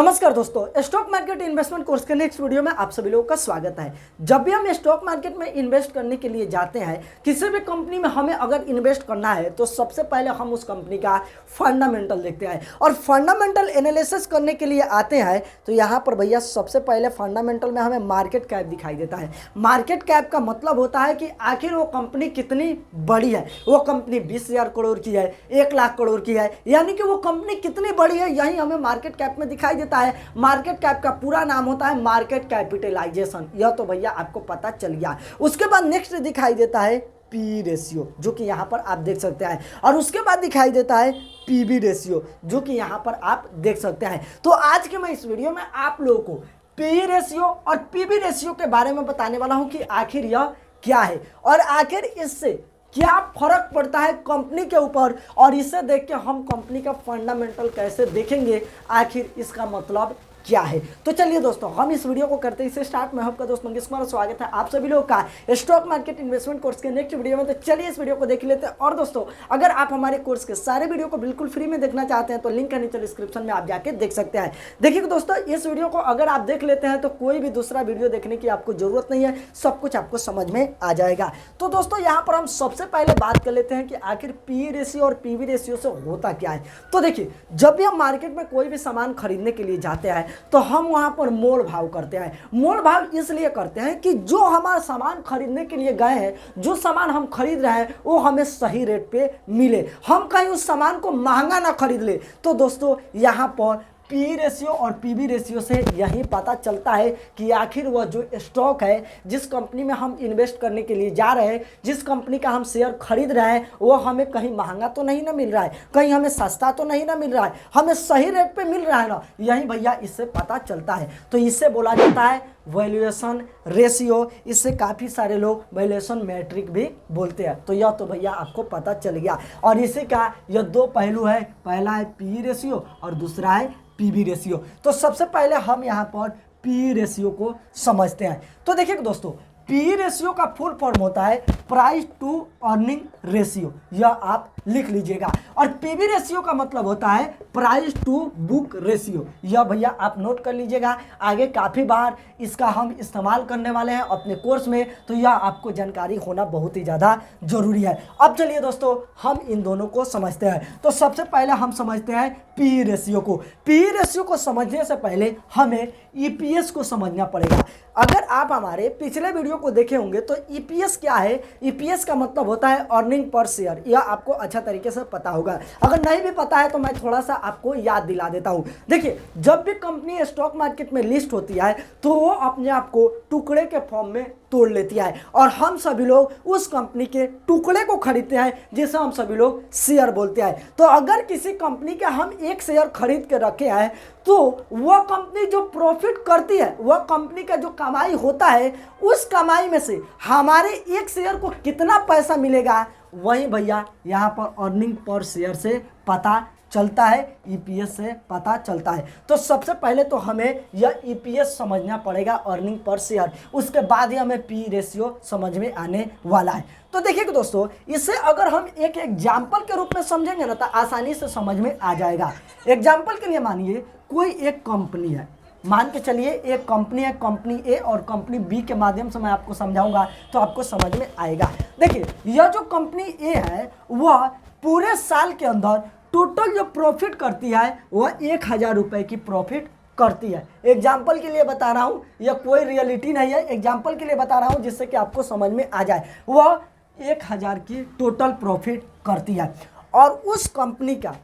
नमस्कार दोस्तों, stock market investment course के नेक्स्ट वीडियो में आप सभी लोगों का स्वागत है। जब भी हम स्टॉक मार्केट में इन्वेस्ट करने के लिए जाते हैं, किसी भी कंपनी में हमें अगर इन्वेस्ट करना है तो सबसे पहले हम उस कंपनी का फंडामेंटल देखते हैं और फंडामेंटल एनालिसिस करने के लिए आते हैं। तो यहाँ पर भैया सबसे पहले फंडामेंटल में हमें मार्केट कैप दिखाई देता है। मार्केट कैप का मतलब होता है कि आखिर वो कंपनी कितनी बड़ी है। वो कंपनी 20,000 करोड़ की है, 1 लाख करोड़ की है, यानी कि वो कंपनी कितनी बड़ी है, यही हमें मार्केट कैप में दिखाई देता है। मार्केट कैप का पूरा नाम होता है मार्केट कैपिटलाइजेशन। यह तो भैया आपको पता चल गया। उसके बाद नेक्स्ट दिखाई देता है पी रेशियो, जो कि यहाँ पर आप देख सकते हैं, और उसके बाद दिखाई देता है पीबी रेशियो, जो कि यहाँ पर आप देख सकते हैं। तो आज के मैं इस वीडियो में आप लोगों को पी रेशियो और पीबी रेशियो के बारे में बताने वाला हूँ कि आखिर यह क्या है और आखिर इससे क्या फर्क पड़ता है कंपनी के ऊपर, और इसे देख के हम कंपनी का फंडामेंटल कैसे देखेंगे, आखिर इसका मतलब क्या है। तो चलिए दोस्तों, हम इस वीडियो को करते ही स्टार्ट। मैं आपका दोस्त मंगेश कुमार, स्वागत है आप सभी लोगों का स्टॉक मार्केट इन्वेस्टमेंट कोर्स के नेक्स्ट वीडियो में। तो चलिए इस वीडियो को देख लेते हैं। और दोस्तों, अगर आप हमारे कोर्स के सारे वीडियो को बिल्कुल फ्री में देखना चाहते हैं तो लिंक है नीचे डिस्क्रिप्शन में, आप जाके देख सकते हैं। देखिए दोस्तों, इस वीडियो को अगर आप देख लेते हैं तो कोई भी दूसरा वीडियो देखने की आपको जरूरत नहीं है, सब कुछ आपको समझ में आ जाएगा। तो दोस्तों, यहाँ पर हम सबसे पहले बात कर लेते हैं कि आखिर पी रेशियो और पीवी रेशियो से होता क्या है। तो देखिए, जब भी हम मार्केट में कोई भी सामान खरीदने के लिए जाते हैं तो हम वहां पर मोल भाव करते हैं। मोल भाव इसलिए करते हैं कि जो हमारा सामान खरीदने के लिए गए हैं, जो सामान हम खरीद रहे हैं वो हमें सही रेट पे मिले, हम कहीं उस सामान को महंगा ना खरीद ले। तो दोस्तों, यहाँ पर पी रेशियो और पीबी रेशियो से यही पता चलता है कि आखिर वह जो स्टॉक है, जिस कंपनी में हम इन्वेस्ट करने के लिए जा रहे हैं, जिस कंपनी का हम शेयर खरीद रहे हैं, वो हमें कहीं महंगा तो नहीं ना मिल रहा है, कहीं हमें सस्ता तो नहीं ना मिल रहा है, हमें सही रेट पे मिल रहा है ना। यही भैया इससे पता चलता है। तो इससे बोला जाता है वैल्यूएशन रेशियो। इससे काफ़ी सारे लोग वैल्यूएशन मैट्रिक भी बोलते हैं। तो यह तो भैया आपको पता चल गया। और इसी का यह दो पहलू है, पहला है पी रेशियो और दूसरा है पीबी रेशियो। तो सबसे पहले हम यहाँ पर पी रेशियो को समझते हैं। तो देखिए दोस्तों, पी रेशियो का फुल फॉर्म होता है प्राइस टू अर्निंग रेशियो, यह आप लिख लीजिएगा। और पीबी रेशियो का मतलब होता है प्राइस टू बुक रेशियो, यह भैया आप नोट कर लीजिएगा। आगे काफ़ी बार इसका हम इस्तेमाल करने वाले हैं अपने कोर्स में, तो यह आपको जानकारी होना बहुत ही ज़्यादा जरूरी है। अब चलिए दोस्तों, हम इन दोनों को समझते हैं। तो सबसे पहले हम समझते हैं पी रेशियो को। पी रेशियो को समझने से पहले हमें ईपीएस को समझना पड़ेगा। अगर आप हमारे पिछले वीडियो को देखे होंगे तो ईपीएस क्या है, ईपीएस का मतलब होता है अर्निंग पर शेयर। यह आपको अच्छा तरीके से पता होगा। अगर नहीं भी पता है तो मैं थोड़ा सा आपको याद दिला देता हूँ। देखिए, जब भी कंपनी स्टॉक मार्केट में लिस्ट होती है तो वो अपने आप को टुकड़े के फॉर्म में तोड़ लेती है, और हम सभी लोग उस कंपनी के टुकड़े को खरीदते हैं, जिसे हम सभी लोग शेयर बोलते हैं। तो अगर किसी कंपनी का हम एक शेयर खरीद के रखे हैं तो वह कंपनी जो प्रॉफिट करती है, वह कंपनी का जो कमाई होता है, उस कमाई में से हमारे एक शेयर को कितना पैसा मिलेगा, वही भैया यहाँ पर अर्निंग पर शेयर से पता चलता है, ईपीएस से पता चलता है। तो सबसे पहले तो हमें यह ईपीएस समझना पड़ेगा, अर्निंग पर शेयर। उसके बाद ही हमें पी रेशियो समझ में आने वाला है। तो देखिए दोस्तों, इसे अगर हम एक एग्जाम्पल के रूप में समझेंगे ना तो आसानी से समझ में आ जाएगा। एग्जाम्पल के लिए मानिए कोई एक कंपनी है, मान के चलिए एक कंपनी है, कंपनी ए और कंपनी बी के माध्यम से मैं आपको समझाऊंगा तो आपको समझ में आएगा। देखिए, यह जो कंपनी ए है वह पूरे साल के अंदर टोटल जो प्रॉफिट करती है वह 1,000 रुपये की प्रॉफिट करती है। एग्जाम्पल के लिए बता रहा हूँ, यह कोई रियलिटी नहीं है, एग्जाम्पल के लिए बता रहा हूँ जिससे कि आपको समझ में आ जाए। वह 1,000 की टोटल प्रॉफिट करती है, और उस कंपनी का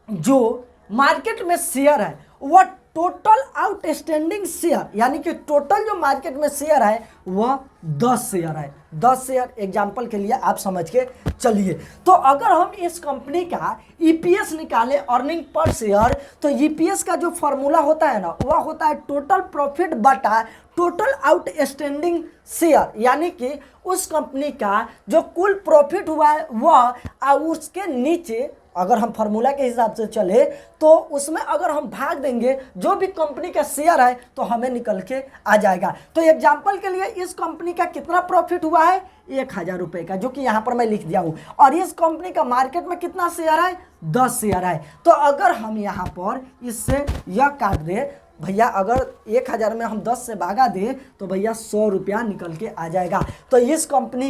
जो मार्केट में शेयर है वह टोटल आउटस्टैंडिंग शेयर, यानी कि टोटल जो मार्केट में शेयर है वह 10 शेयर है। 10 शेयर एग्जाम्पल के लिए आप समझ के चलिए। तो अगर हम इस कंपनी का ईपीएस निकालें, अर्निंग पर शेयर, तो ईपीएस का जो फॉर्मूला होता है ना, वह होता है टोटल प्रॉफिट बटा टोटल आउटस्टैंडिंग शेयर, यानी कि उस कंपनी का जो कुल प्रॉफिट हुआ है वह, और उसके नीचे अगर हम फार्मूला के हिसाब से चले तो उसमें अगर हम भाग देंगे जो भी कंपनी का शेयर है तो हमें निकल के आ जाएगा। तो एग्जाम्पल के लिए इस कंपनी का कितना प्रॉफिट हुआ है, 1,000 रुपये का, जो कि यहाँ पर मैं लिख दिया हूँ। और इस कंपनी का मार्केट में कितना शेयर है, 10 शेयर है। तो अगर हम यहाँ पर इससे यह काट दें भैया अगर 1000 में हम 10 से भागा दें तो भैया 100 रुपया निकल के आ जाएगा। तो इस कंपनी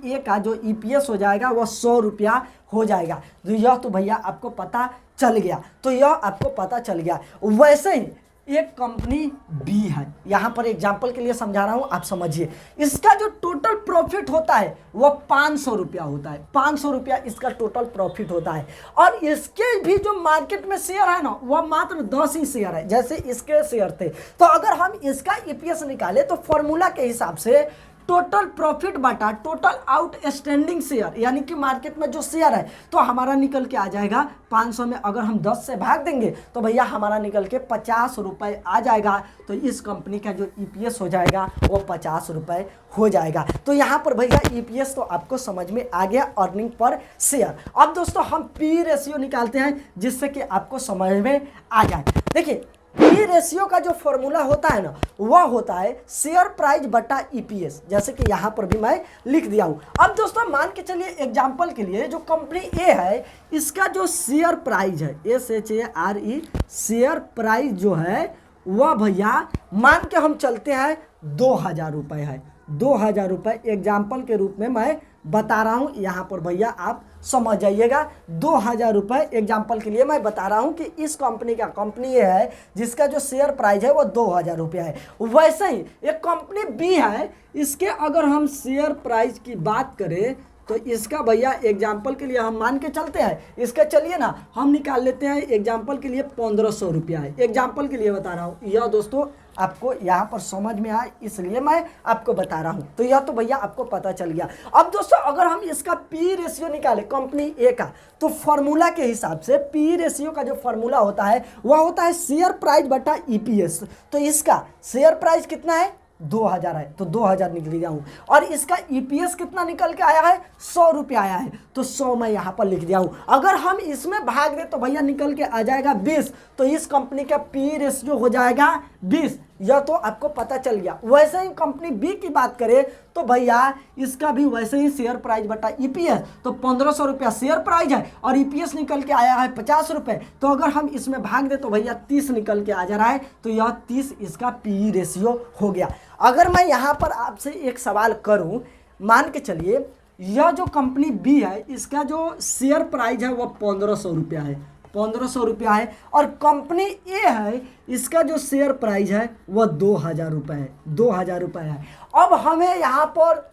ए का जो EPS हो जाएगा वह 100 रुपया हो जाएगा। तो यह तो भैया आपको पता चल गया, तो यह आपको पता चल गया। वैसे ही एक कंपनी बी है, यहाँ पर एग्जाम्पल के लिए समझा रहा हूँ, आप समझिए। इसका जो टोटल प्रॉफिट होता है वह 500 रुपया होता है, 500 रुपया इसका टोटल प्रॉफिट होता है। और इसके भी जो मार्केट में शेयर है ना वह मात्र 10 ही शेयर है, जैसे इसके शेयर थे। तो अगर हम इसका EPS निकाले तो फॉर्मूला के हिसाब से टोटल प्रॉफिट बटा टोटल आउटस्टैंडिंग शेयर, यानी कि मार्केट में जो शेयर है, तो हमारा निकल के आ जाएगा 500 में अगर हम 10 से भाग देंगे तो भैया हमारा निकल के 50 रुपये आ जाएगा। तो इस कंपनी का जो EPS हो जाएगा वो 50 रुपये हो जाएगा। तो यहाँ पर भैया EPS तो आपको समझ में आ गया, अर्निंग पर शेयर। अब दोस्तों हम P रेशियो निकालते हैं जिससे कि आपको समझ में आ जाए। देखिए P रेशियो का जो फॉर्मूला होता है ना वह होता है शेयर प्राइस बटा EPS, जैसे कि यहाँ पर भी मैं लिख दिया हूँ। अब दोस्तों मान के चलिए एग्जांपल के लिए जो कंपनी ए है इसका जो शेयर प्राइस है SHARE, शेयर प्राइस जो है वह भैया मान के हम चलते हैं 2000 रुपये है। 2000 रुपये एग्जाम्पल के रूप में मैं बता रहा हूँ, यहाँ पर भैया आप समझ जाइएगा। 2000 रुपये एग्जाम्पल के लिए मैं बता रहा हूँ कि इस कंपनी ये है जिसका जो शेयर प्राइस है वो 2000 रुपया है। वैसे ही एक कंपनी बी है, इसके अगर हम शेयर प्राइस की बात करें तो इसका भैया एग्जाम्पल के लिए हम मान के चलते हैं, इसका चलिए ना हम निकाल लेते हैं एग्जाम्पल के लिए 1500 रुपया है। एग्जाम्पल के लिए बता रहा हूँ, यह दोस्तों आपको यहाँ पर समझ में आए इसलिए मैं आपको बता रहा हूँ। तो यह तो भैया आपको पता चल गया। अब दोस्तों अगर हम इसका P रेशियो निकालें कंपनी ए का, तो फॉर्मूला के हिसाब से P रेशियो का जो फॉर्मूला होता है वह होता है शेयर प्राइस बटा EPS। तो इसका शेयर प्राइस कितना है 2000 है, तो 2000 निकल दिया हूँ। और इसका EPS कितना निकल के आया है 100 रुपया आया है, तो 100 मैं यहाँ पर लिख दिया हूँ। अगर हम इसमें भाग दें तो भैया निकल के आ जाएगा 20। तो इस कंपनी का P रेशियो हो जाएगा 20। यह तो आपको पता चल गया। वैसे ही कंपनी बी की बात करें तो भैया इसका भी वैसे ही शेयर प्राइस बटा EPS, तो 1500 रुपया शेयर प्राइस है और EPS निकल के आया है 50 रुपये। तो अगर हम इसमें भाग दें तो भैया 30 निकल के आ जा रहा है, तो यह 30 इसका P रेशियो हो गया। अगर मैं यहाँ पर आपसे एक सवाल करूँ, मान के चलिए यह जो कंपनी बी है इसका जो शेयर प्राइस है वह 1500 रुपया है, 1500 रुपया है। और कंपनी ए है इसका जो शेयर प्राइस है वह 2000 रुपये है, 2000 रुपये है। अब हमें यहाँ पर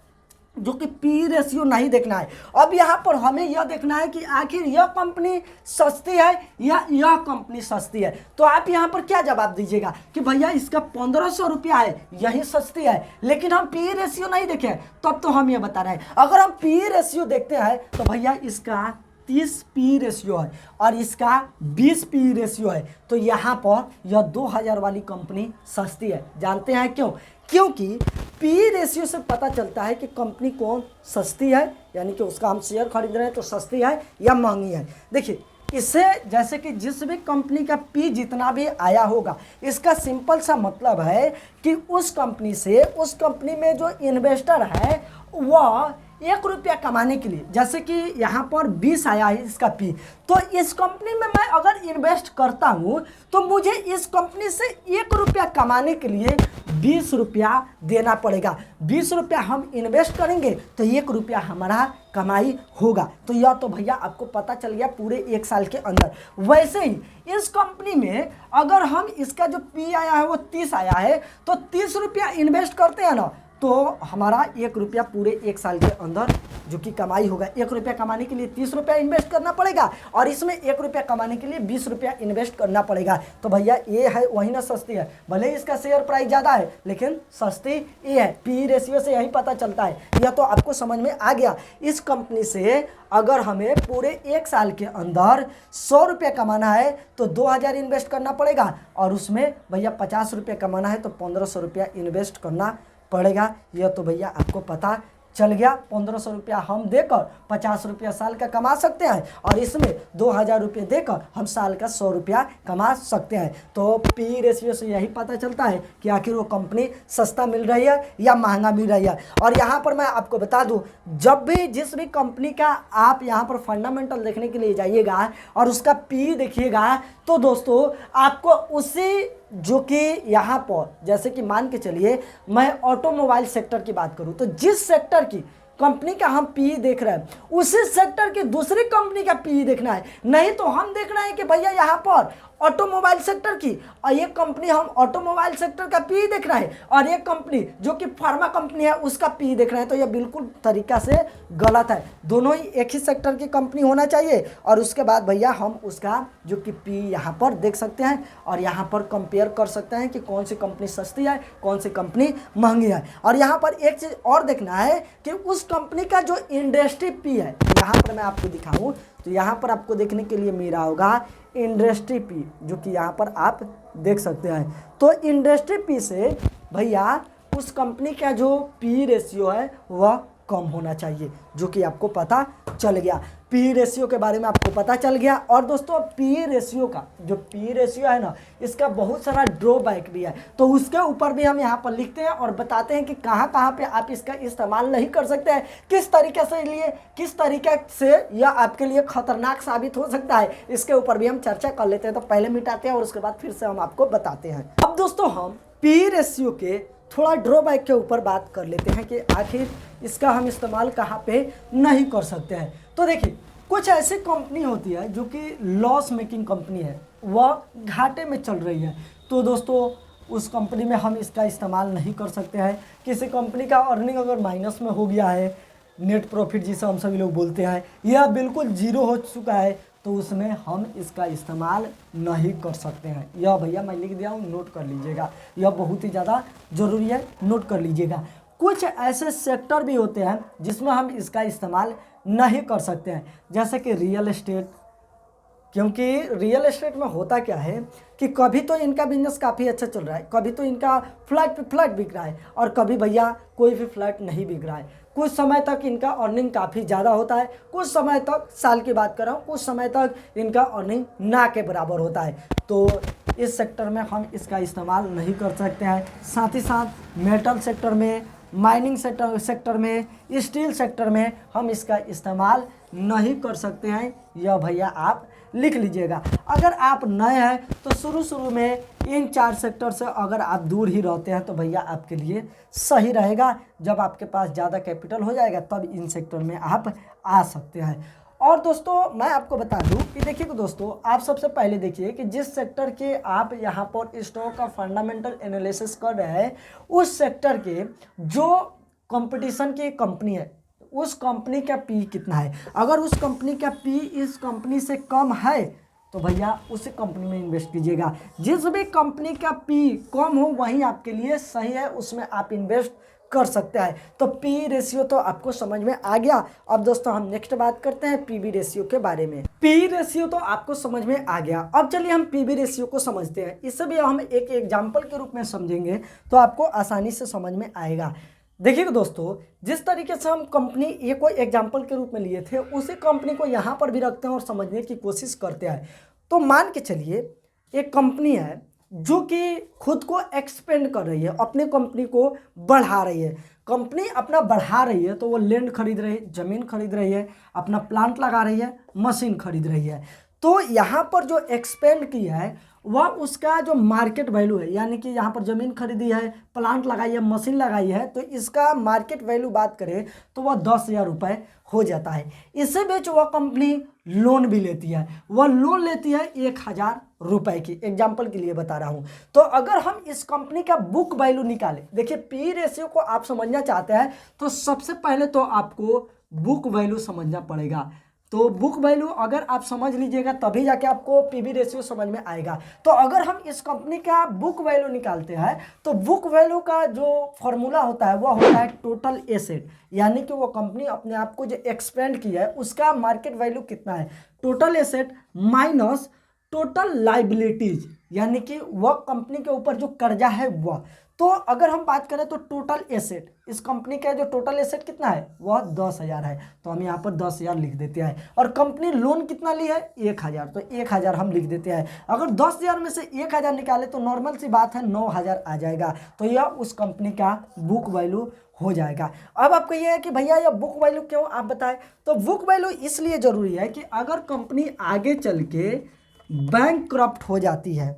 जो कि P रेशियो नहीं देखना है, अब यहाँ पर हमें यह देखना है कि आखिर यह कंपनी सस्ती है या यह कंपनी सस्ती है। तो आप यहाँ पर क्या जवाब दीजिएगा कि भैया इसका 1500 रुपया है यही सस्ती है, लेकिन हम P रेशियो नहीं देखे तब तो हम ये बता रहे हैं। अगर हम P रेशियो देखते हैं तो भैया इसका 30 P रेशियो है और इसका 20 P रेशियो है। तो यहाँ पर यह 2000 वाली कंपनी सस्ती है। जानते हैं क्यों? क्योंकि P रेशियो से पता चलता है कि कंपनी कौन सस्ती है, यानी कि उसका हम शेयर खरीद रहे हैं तो सस्ती है या महंगी है। देखिए इससे जैसे कि जिस भी कंपनी का P जितना भी आया होगा, इसका सिंपल सा मतलब है कि उस कंपनी से उस कंपनी में जो इन्वेस्टर है वह 1 रुपया कमाने के लिए, जैसे कि यहाँ पर 20 आया है इसका P, तो इस कंपनी में मैं अगर इन्वेस्ट करता हूँ तो मुझे इस कंपनी से 1 रुपया कमाने के लिए 20 रुपया देना पड़ेगा। 20 रुपया हम इन्वेस्ट करेंगे तो 1 रुपया हमारा कमाई होगा। तो यह तो भैया आपको पता चल गया पूरे 1 साल के अंदर। वैसे ही इस कंपनी में अगर हम इसका जो P आया है वो 30 आया है, तो 30 रुपया इन्वेस्ट करते हैं ना, तो हमारा 1 रुपया पूरे 1 साल के अंदर जो कि कमाई होगा। 1 रुपया कमाने के लिए 30 रुपया इन्वेस्ट करना पड़ेगा और इसमें 1 रुपया कमाने के लिए 20 रुपया इन्वेस्ट करना पड़ेगा। तो भैया ये है वही ना सस्ती है, भले ही इसका शेयर प्राइस ज़्यादा है लेकिन सस्ती ये है। P रेशियो से यही पता चलता है। यह तो आपको समझ में आ गया। इस कंपनी से अगर हमें पूरे 1 साल के अंदर 100 रुपया कमाना है तो 2000 इन्वेस्ट करना पड़ेगा और उसमें भैया 50 रुपया कमाना है तो 1500 रुपया इन्वेस्ट करना पड़ेगा। यह तो भैया आपको पता चल गया 1500 रुपया हम देकर 50 रुपया साल का कमा सकते हैं, और इसमें 2000 रुपये देकर हम साल का 100 रुपया कमा सकते हैं। तो पी रेशियो से यही पता चलता है कि आखिर वो कंपनी सस्ता मिल रही है या महंगा मिल रही है। और यहाँ पर मैं आपको बता दूँ, जब भी जिस भी कंपनी का आप यहाँ पर फंडामेंटल देखने के लिए जाइएगा और उसका पी देखिएगा, तो दोस्तों आपको उसी जो कि यहाँ पर जैसे कि मान के चलिए मैं ऑटोमोबाइल सेक्टर की बात करूँ, तो जिस सेक्टर की कंपनी का हम पी देख रहे हैं उसी सेक्टर की दूसरी कंपनी का पी देखना है। नहीं तो हम देख रहे हैं कि भैया यहाँ पर ऑटोमोबाइल सेक्टर की और ये कंपनी हम ऑटोमोबाइल सेक्टर का पी देख रहे हैं, और ये कंपनी जो कि फार्मा कंपनी है उसका पी देख रहे हैं, तो ये बिल्कुल तरीका से गलत है। दोनों ही एक ही सेक्टर की कंपनी होना चाहिए, और उसके बाद भैया हम उसका जो कि पी यहाँ पर देख सकते हैं और यहाँ पर कंपेयर कर सकते हैं कि कौन सी कंपनी सस्ती है, कौन सी कंपनी महंगी है। और यहाँ पर एक चीज़ और देखना है कि उस कंपनी का जो इंडस्ट्री पी है, यहाँ पर मैं आपको दिखाऊँ तो यहाँ पर आपको देखने के लिए मिल रहा होगा इंडस्ट्री पी, जो कि यहाँ पर आप देख सकते हैं। तो इंडस्ट्री पी से भैया उस कंपनी का जो पी रेशियो है वह कम होना चाहिए, जो कि आपको पता चल गया। पी रेशियो के बारे में आपको पता चल गया। और दोस्तों पी रेशियो का जो पी रेशियो है ना, इसका बहुत सारा ड्रॉबैक भी है, तो उसके ऊपर भी हम यहाँ पर लिखते हैं और बताते हैं कि कहाँ कहाँ पे आप इसका इस्तेमाल नहीं कर सकते हैं, किस तरीके से यह आपके लिए खतरनाक साबित हो सकता है, इसके ऊपर भी हम चर्चा कर लेते हैं। तो पहले मिटाते हैं और उसके बाद फिर से हम आपको बताते हैं। अब दोस्तों हम पी रेशियो के थोड़ा ड्रॉबैक के ऊपर बात कर लेते हैं कि आखिर इसका हम इस्तेमाल कहाँ पे नहीं कर सकते हैं। तो देखिए, कुछ ऐसी कंपनी होती है जो कि लॉस मेकिंग कंपनी है, वह घाटे में चल रही है, तो दोस्तों उस कंपनी में हम इसका इस्तेमाल नहीं कर सकते हैं। किसी कंपनी का अर्निंग अगर माइनस में हो गया है, नेट प्रॉफिट जिसे हम सभी लोग बोलते हैं, यह बिल्कुल जीरो हो चुका है, तो उसमें हम इसका इस्तेमाल नहीं कर सकते हैं। यह भैया मैं लिख दिया हूँ, नोट कर लीजिएगा, यह बहुत ही ज़्यादा ज़रूरी है, नोट कर लीजिएगा। कुछ ऐसे सेक्टर भी होते हैं जिसमें हम इसका इस्तेमाल नहीं कर सकते हैं, जैसे कि रियल एस्टेट, क्योंकि रियल एस्टेट में होता क्या है कि कभी तो इनका बिजनेस काफ़ी अच्छा चल रहा है, कभी तो इनका फ्लैट पे फ्लैट बिक रहा है, और कभी भैया कोई भी फ्लैट नहीं बिक रहा है। कुछ समय तक इनका अर्निंग काफ़ी ज़्यादा होता है, कुछ समय तक, साल की बात कर रहा हूँ, कुछ समय तक इनका अर्निंग ना के बराबर होता है। तो इस सेक्टर में हम इसका इस्तेमाल नहीं कर सकते हैं। साथ ही साथ मेटल सेक्टर में, माइनिंग सेक्टर में, स्टील सेक्टर में हम इसका इस्तेमाल नहीं कर सकते हैं। यह भैया आप लिख लीजिएगा। अगर आप नए हैं तो शुरू में इन 4 सेक्टर से अगर आप दूर ही रहते हैं तो भैया आपके लिए सही रहेगा। जब आपके पास ज़्यादा कैपिटल हो जाएगा तब इन सेक्टर में आप आ सकते हैं। और दोस्तों मैं आपको बता दूं कि देखिए दोस्तों, आप सबसे पहले देखिए कि जिस सेक्टर के आप यहाँ पर स्टॉक का फंडामेंटल एनालिसिस कर रहे हैं, उस सेक्टर के जो कंपटीशन की कंपनी है उस कंपनी का पी कितना है। अगर उस कंपनी का पी इस कंपनी से कम है तो भैया उसी कंपनी में इन्वेस्ट कीजिएगा। जिस भी कंपनी का पी कम हो वहीं आपके लिए सही है, उसमें आप इन्वेस्ट कर सकते हैं। तो पी रेशियो तो आपको समझ में आ गया। अब दोस्तों हम नेक्स्ट बात करते हैं पीबी रेशियो के बारे में। पी रेशियो तो आपको समझ में आ गया। अब चलिए हम पीबी रेशियो को समझते हैं। इससे भी हम एक एग्जाम्पल के रूप में समझेंगे तो आपको आसानी से समझ में आएगा। देखिए दोस्तों, जिस तरीके से हम कंपनी ये कोई एग्जाम्पल के रूप में लिए थे, उसी कंपनी को यहाँ पर भी रखते हैं और समझने की कोशिश करते हैं। तो मान के चलिए एक कंपनी है जो कि खुद को एक्सपेंड कर रही है, अपनी कंपनी को बढ़ा रही है। कंपनी अपना बढ़ा रही है तो वो लैंड खरीद रही है, ज़मीन खरीद रही है, अपना प्लांट लगा रही है, मशीन खरीद रही है। तो यहाँ पर जो एक्सपेंड किया है वह उसका जो मार्केट वैल्यू है, यानी कि यहाँ पर ज़मीन खरीदी है, प्लांट लगाई है, मशीन लगाई है, तो इसका मार्केट वैल्यू बात करें तो वह 10,000 रुपये हो जाता है। इससे बीच वह कंपनी लोन भी लेती है, वह लोन लेती है 1,000 रुपये की, एग्जाम्पल के लिए बता रहा हूँ। तो अगर हम इस कंपनी का बुक वैल्यू निकालें, देखिए पी रेशियो को आप समझना चाहते हैं तो सबसे पहले तो आपको बुक वैल्यू समझना पड़ेगा। तो बुक वैल्यू अगर आप समझ लीजिएगा तभी जाके आपको पीबी रेशियो समझ में आएगा। तो अगर हम इस कंपनी का बुक वैल्यू निकालते हैं तो बुक वैल्यू का जो फॉर्मूला होता है वह होता है टोटल एसेट, यानी कि वो कंपनी अपने आप को जो एक्सपेंड किया है उसका मार्केट वैल्यू कितना है। Total asset minus total liabilities, यानी कि वह कंपनी के ऊपर जो कर्जा है वह। तो अगर हम बात करें तो टोटल एसेट, इस कंपनी का जो टोटल एसेट कितना है वह 10,000 है, तो हम यहाँ पर 10,000 लिख देते हैं। और कंपनी लोन कितना ली है 1,000, तो 1,000 हम लिख देते हैं। अगर 10,000 में से 1,000 निकाले तो नॉर्मल सी बात है 9,000 आ जाएगा, तो यह उस कंपनी का बुक वैल्यू हो जाएगा। अब आपको ये है कि भैया यह बुक वैल्यू क्यों आप बताएं, तो बुक वैल्यू इसलिए ज़रूरी है कि अगर कंपनी आगे चल के बैंकक्रप्ट हो जाती है,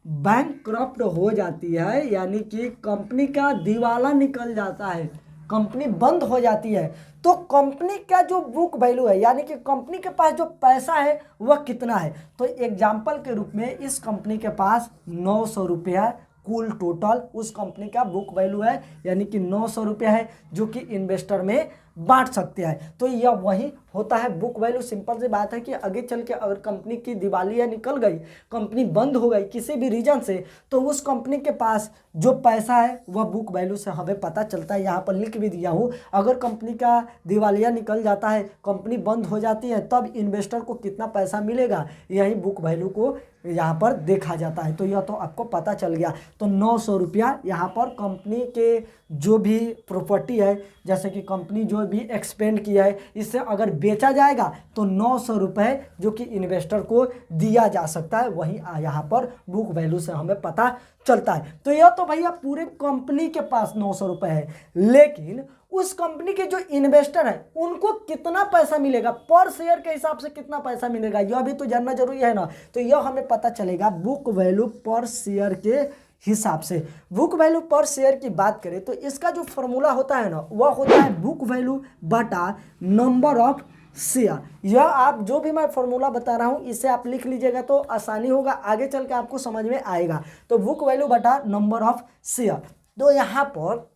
बैंकक्रप्ट हो जाती है यानी कि कंपनी का दिवाला निकल जाता है, कंपनी बंद हो जाती है, तो कंपनी का जो बुक वैल्यू है यानी कि कंपनी के पास जो पैसा है वह कितना है। तो एग्जाम्पल के रूप में इस कंपनी के पास 900 रुपया कुल टोटल उस कंपनी का बुक वैल्यू है, यानी कि 900 रुपया है जो कि इन्वेस्टर में बांट सकते हैं। तो यह वही होता है बुक वैल्यू। सिंपल सी बात है कि आगे चल के अगर कंपनी की दिवालिया निकल गई, कंपनी बंद हो गई किसी भी रीजन से, तो उस कंपनी के पास जो पैसा है वह बुक वैल्यू से हमें पता चलता है। यहाँ पर लिख भी दिया हूँ, अगर कंपनी का दिवालिया निकल जाता है, कंपनी बंद हो जाती है, तब इन्वेस्टर को कितना पैसा मिलेगा यही बुक वैल्यू को यहाँ पर देखा जाता है। तो यह तो आपको पता चल गया। तो 900 रुपया यहाँ पर कंपनी के जो भी प्रॉपर्टी है, जैसे कि कंपनी जो भी एक्सपेंड किया है, इससे अगर बेचा जाएगा तो 900 रुपये जो कि इन्वेस्टर को दिया जा सकता है, वही यहाँ पर बुक वैल्यू से हमें पता चलता है। तो यह तो भैया पूरे कंपनी के पास 900 रुपये है, लेकिन उस कंपनी के जो इन्वेस्टर है उनको कितना पैसा मिलेगा, पर शेयर के हिसाब से कितना पैसा मिलेगा, यह भी तो जानना जरूरी है ना। तो यह हमें पता चलेगा बुक वैल्यू पर शेयर के हिसाब से। बुक वैल्यू पर शेयर की बात करें तो इसका जो फॉर्मूला होता है ना वह होता है बुक वैल्यू बटा नंबर ऑफ शेयर। यह आप जो भी मैं फॉर्मूला बता रहा हूँ इसे आप लिख लीजिएगा तो आसानी होगा, आगे चल के आपको समझ में आएगा। तो बुक वैल्यू बटा नंबर ऑफ शेयर। तो यहाँ पर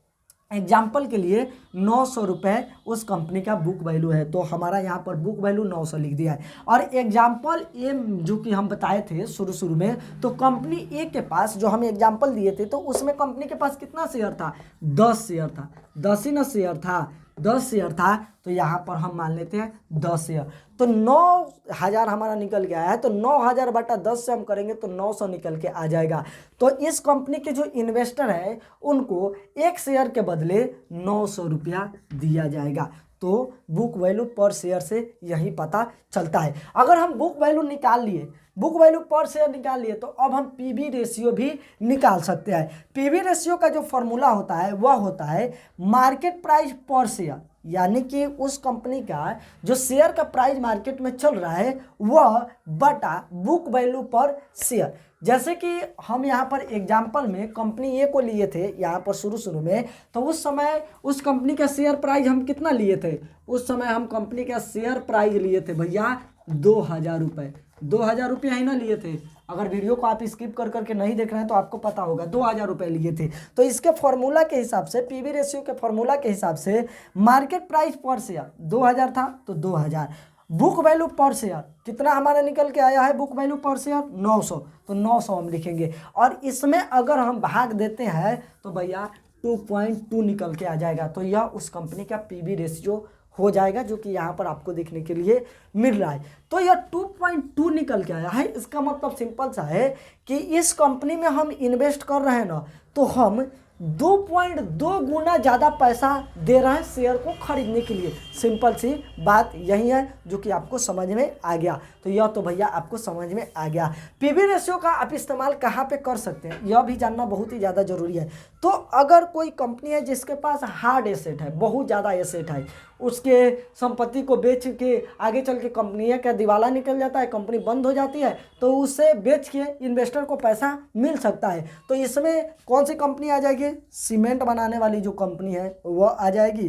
एग्जाम्पल के लिए 900 रुपये उस कंपनी का बुक वैल्यू है, तो हमारा यहाँ पर बुक वैल्यू 900 लिख दिया है। और एग्जाम्पल ए जो कि हम बताए थे शुरू में, तो कंपनी ए के पास जो हम एग्जाम्पल दिए थे तो उसमें कंपनी के पास कितना शेयर था, 10 शेयर था, 10 ही ना शेयर था, 10 शेयर था। तो यहाँ पर हम मान लेते हैं 10 शेयर, तो 9,000 हमारा निकल गया है। तो 9,000 बटा 10 से हम करेंगे तो 900 निकल के आ जाएगा। तो इस कंपनी के जो इन्वेस्टर है उनको एक शेयर के बदले 900 रुपया दिया जाएगा। तो बुक वैल्यू पर शेयर से यही पता चलता है। अगर हम बुक वैल्यू निकाल लिए, बुक वैल्यू पर शेयर निकाल लिए, तो अब हम पीवी रेशियो भी निकाल सकते हैं। पीवी रेशियो का जो फॉर्मूला होता है वह होता है मार्केट प्राइस पर शेयर, यानी कि उस कंपनी का जो शेयर का प्राइस मार्केट में चल रहा है वह बटा बुक वैल्यू पर शेयर। जैसे कि हम यहाँ पर एग्जाम्पल में कंपनी ए को लिए थे यहाँ पर शुरू में, तो उस समय उस कंपनी का शेयर प्राइस हम कितना लिए थे, उस समय हम कंपनी का शेयर प्राइस लिए थे भैया 2,000 रुपये, 2,000 रुपये ही ना लिए थे। अगर वीडियो को आप स्किप कर करके नहीं देख रहे हैं तो आपको पता होगा 2,000 रुपये लिए थे। तो इसके फॉर्मूला के हिसाब से, पीवी रेशियो के फॉर्मूला के हिसाब से मार्केट प्राइस पर शेयर 2,000 था तो 2,000, बुक वैल्यू पर शेयर कितना हमारा निकल के आया है, बुक वैल्यू पर शेयर 900, तो 900 हम लिखेंगे। और इसमें अगर हम भाग देते हैं तो भैया 2.2 निकल के आ जाएगा। तो यह उस कंपनी का पीवी रेशियो हो जाएगा जो कि यहाँ पर आपको देखने के लिए मिल रहा है। तो यह 2.2 निकल के आया है। इसका मतलब सिंपल सा है कि इस कंपनी में हम इन्वेस्ट कर रहे हैं ना, तो हम 2.2 गुना ज़्यादा पैसा दे रहे हैं शेयर को खरीदने के लिए। सिंपल सी बात यही है जो कि आपको समझ में आ गया। तो यह तो भैया आपको समझ में आ गया। पीवी रेशियो का आप इस्तेमाल कहाँ पे कर सकते हैं यह भी जानना बहुत ही ज़्यादा ज़रूरी है। तो अगर कोई कंपनी है जिसके पास हार्ड एसेट है, बहुत ज़्यादा एसेट है, उसके संपत्ति को बेच के आगे चल के कंपनी का दिवाला निकल जाता है, कंपनी बंद हो जाती है, तो उसे बेच के इन्वेस्टर को पैसा मिल सकता है। तो इसमें कौन सी कंपनी आ जाएगी, सीमेंट बनाने वाली जो कंपनी है वह आ जाएगी,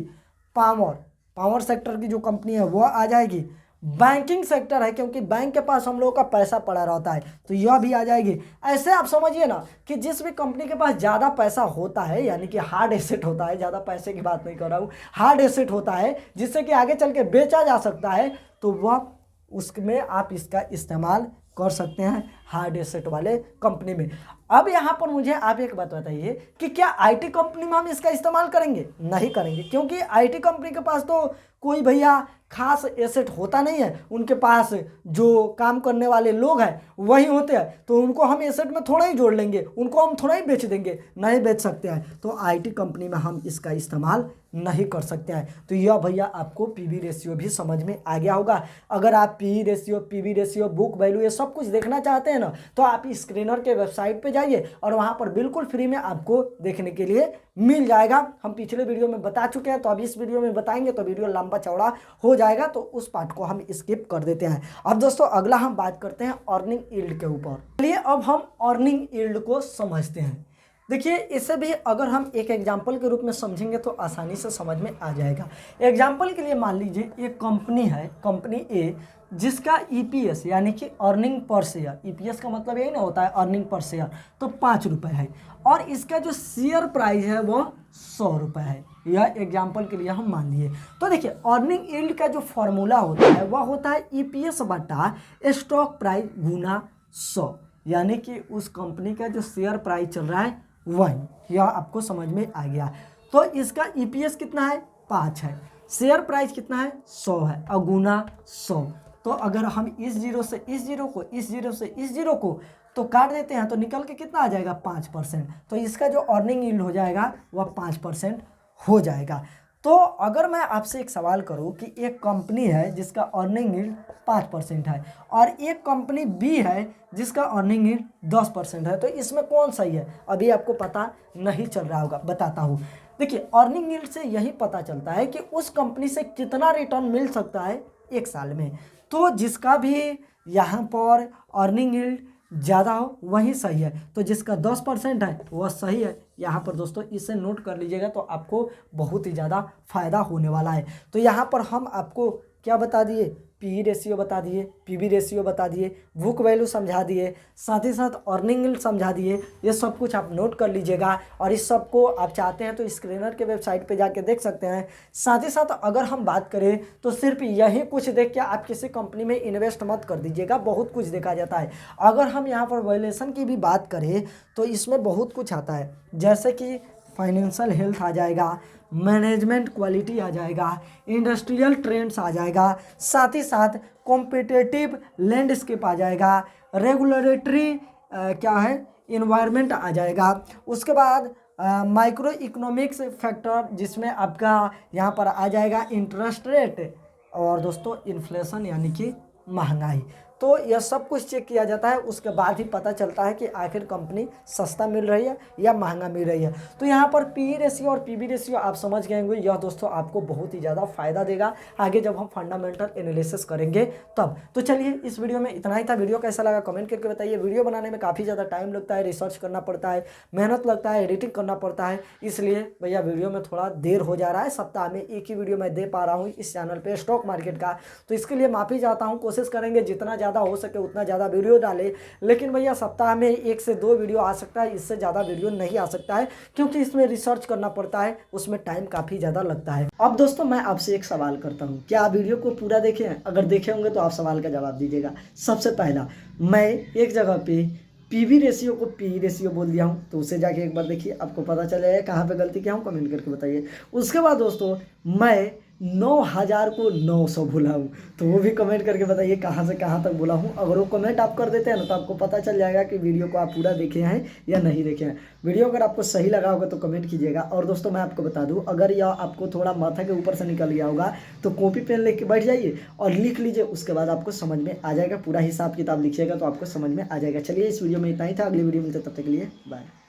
पावर सेक्टर की जो कंपनी है वह आ जाएगी, बैंकिंग सेक्टर है क्योंकि बैंक के पास हम लोगों का पैसा पड़ा रहता है तो यह भी आ जाएगी। ऐसे आप समझिए ना कि जिस भी कंपनी के पास ज़्यादा पैसा होता है, यानी कि हार्ड एसेट होता है, ज़्यादा पैसे की बात नहीं कर रहा हूँ, हार्ड एसेट होता है जिससे कि आगे चल के बेचा जा सकता है, तो वह उसमें आप इसका इस्तेमाल कर सकते हैं हार्ड एसेट वाले कंपनी में। अब यहाँ पर मुझे आप एक बात बताइए कि क्या आईटी कंपनी में हम इसका इस्तेमाल करेंगे? नहीं करेंगे, क्योंकि आईटी कंपनी के पास तो कोई भैया खास एसेट होता नहीं है, उनके पास जो काम करने वाले लोग हैं वही होते हैं, तो उनको हम एसेट में थोड़ा ही जोड़ लेंगे, उनको हम थोड़ा ही बेच देंगे, नहीं बेच सकते हैं। तो आईटी कंपनी में हम इसका इस्तेमाल नहीं कर सकते हैं। तो यह भैया आपको पीवी रेशियो भी समझ में आ गया होगा। अगर आप पीवी रेशियो, बुक वैल्यू ये सब कुछ देखना चाहते हैं ना, तो आप स्क्रीनर के वेबसाइट पे जाइए और वहाँ पर बिल्कुल फ्री में आपको देखने के लिए मिल जाएगा। हम पिछले वीडियो में बता चुके हैं, तो अब इस वीडियो में बताएंगे तो वीडियो लंबा चौड़ा हो जाएगा, तो उस पार्ट को हम स्किप कर देते हैं। अब दोस्तों अगला हम बात करते हैं अर्निंग यील्ड के ऊपर। चलिए अब हम अर्निंग यील्ड को समझते हैं। देखिए इसे भी अगर हम एक एग्जाम्पल के रूप में समझेंगे तो आसानी से समझ में आ जाएगा। एग्जाम्पल के लिए मान लीजिए एक कंपनी है, कंपनी ए, जिसका ईपीएस यानी कि अर्निंग पर शेयर, ईपीएस का मतलब यही ना होता है अर्निंग पर शेयर, तो 5 रुपये है और इसका जो शेयर प्राइस है वो 100 रुपये है। यह एग्जाम्पल के लिए हम मान लिए। तो देखिए अर्निंग यील्ड का जो फॉर्मूला होता है वह होता है ईपीएस बटा स्टॉक प्राइस गुना 100, यानी कि उस कंपनी का जो शेयर प्राइस चल रहा है वही। यह आपको समझ में आ गया। तो इसका ईपीएस कितना है, 5 है, शेयर प्राइस कितना है, 100 है, और गुना 100। तो अगर हम इस जीरो से इस जीरो को, इस जीरो से इस जीरो को तो काट देते हैं तो निकल के कितना आ जाएगा, 5%। तो इसका जो अर्निंग यील्ड हो जाएगा वह 5% हो जाएगा। तो अगर मैं आपसे एक सवाल करूं कि एक कंपनी है जिसका अर्निंग यील्ड 5% है और एक कंपनी बी है जिसका अर्निंग यील्ड 10% है, तो इसमें कौन सही है, अभी आपको पता नहीं चल रहा होगा, बताता हूँ। देखिए अर्निंग यील्ड से यही पता चलता है कि उस कंपनी से कितना रिटर्न मिल सकता है एक साल में। तो जिसका भी यहाँ पर अर्निंग यील्ड ज़्यादा हो वही सही है, तो जिसका 10% है वह सही है। यहाँ पर दोस्तों इसे नोट कर लीजिएगा तो आपको बहुत ही ज़्यादा फायदा होने वाला है। तो यहाँ पर हम आपको क्या बता दिए, पी रेशियो बता दिए, पीवी रेशियो बता दिए, बुक वैल्यू समझा दिए, साथ ही साथ अर्निंग यील्ड समझा दिए। ये सब कुछ आप नोट कर लीजिएगा और इस सब को आप चाहते हैं तो स्क्रीनर के वेबसाइट पे जाके देख सकते हैं। साथ ही साथ अगर हम बात करें तो सिर्फ यही कुछ देख के आप किसी कंपनी में इन्वेस्ट मत कर दीजिएगा, बहुत कुछ देखा जाता है। अगर हम यहाँ पर वैल्यूएशन की भी बात करें तो इसमें बहुत कुछ आता है, जैसे कि फाइनेंशियल हेल्थ आ जाएगा, मैनेजमेंट क्वालिटी आ जाएगा, इंडस्ट्रियल ट्रेंड्स आ जाएगा, साथ ही साथ कॉम्पिटिटिव लैंडस्केप आ जाएगा, रेगुलेटरी क्या है इन्वायरमेंट आ जाएगा। उसके बाद माइक्रो इकोनॉमिक्स फैक्टर जिसमें आपका यहाँ पर आ जाएगा इंटरेस्ट रेट और दोस्तों इन्फ्लेशन यानी कि महंगाई। तो यह सब कुछ चेक किया जाता है, उसके बाद ही पता चलता है कि आखिर कंपनी सस्ता मिल रही है या महंगा मिल रही है। तो यहाँ पर पी रेशियो और पीवी रेशियो आप समझ गए होंगे। यह दोस्तों आपको बहुत ही ज़्यादा फायदा देगा आगे जब हम फंडामेंटल एनालिसिस करेंगे तब। तो चलिए इस वीडियो में इतना ही था। वीडियो कैसा लगा कमेंट करके बताइए। वीडियो बनाने में काफ़ी ज़्यादा टाइम लगता है, रिसर्च करना पड़ता है, मेहनत लगता है, एडिटिंग करना पड़ता है, इसलिए भैया वीडियो में थोड़ा देर हो जा रहा है। सप्ताह में एक ही वीडियो मैं दे पा रहा हूँ इस चैनल पर स्टॉक मार्केट का, तो इसके लिए माफ़ी चाहता हूँ। कोशिश करेंगे जितना ज़्यादा हो सके उतना ज़्यादा वीडियो डाले, लेकिन भैया सप्ताह में 1 से 2 वीडियो आ सकता है, इससे ज़्यादा वीडियो नहीं आ सकता है क्योंकि इसमें रिसर्च करना पड़ता है, उसमें टाइम काफ़ी ज़्यादा लगता है। अब दोस्तों मैं आपसे एक सवाल करता हूँ, क्या आप वीडियो को पूरा देखे हैं? अगर देखे होंगे तो आप सवाल का जवाब दीजिएगा। सबसे पहला मैं एक जगह पे पीवी रेशियो को पी रेशियो बोल दिया हूँ, तो उसे जाके एक बार देखिए, आपको पता चलेगा कहाँ पे गलती किया हूँ, कमेंट करके बताइए। उसके बाद दोस्तों मैं 9000 को 900 बोला हूँ, तो वो भी कमेंट करके बताइए कहाँ से कहाँ तक बोला हूँ। अगर वो कमेंट आप कर देते हैं ना तो आपको पता चल जाएगा कि वीडियो को आप पूरा देखे हैं या नहीं देखे हैं। वीडियो अगर आपको सही लगा होगा तो कमेंट कीजिएगा। और दोस्तों मैं आपको बता दूँ, अगर यह आपको थोड़ा माथा के ऊपर से निकल गया होगा तो कॉपी पेन लेके बैठ जाइए और लिख लीजिए, उसके बाद आपको समझ में आ जाएगा। पूरा हिसाब किताब लिखिएगा तो आपको समझ में आ जाएगा। चलिए इस वीडियो में इतना ही था, अगली वीडियो मिलते तब तक के लिए बाय।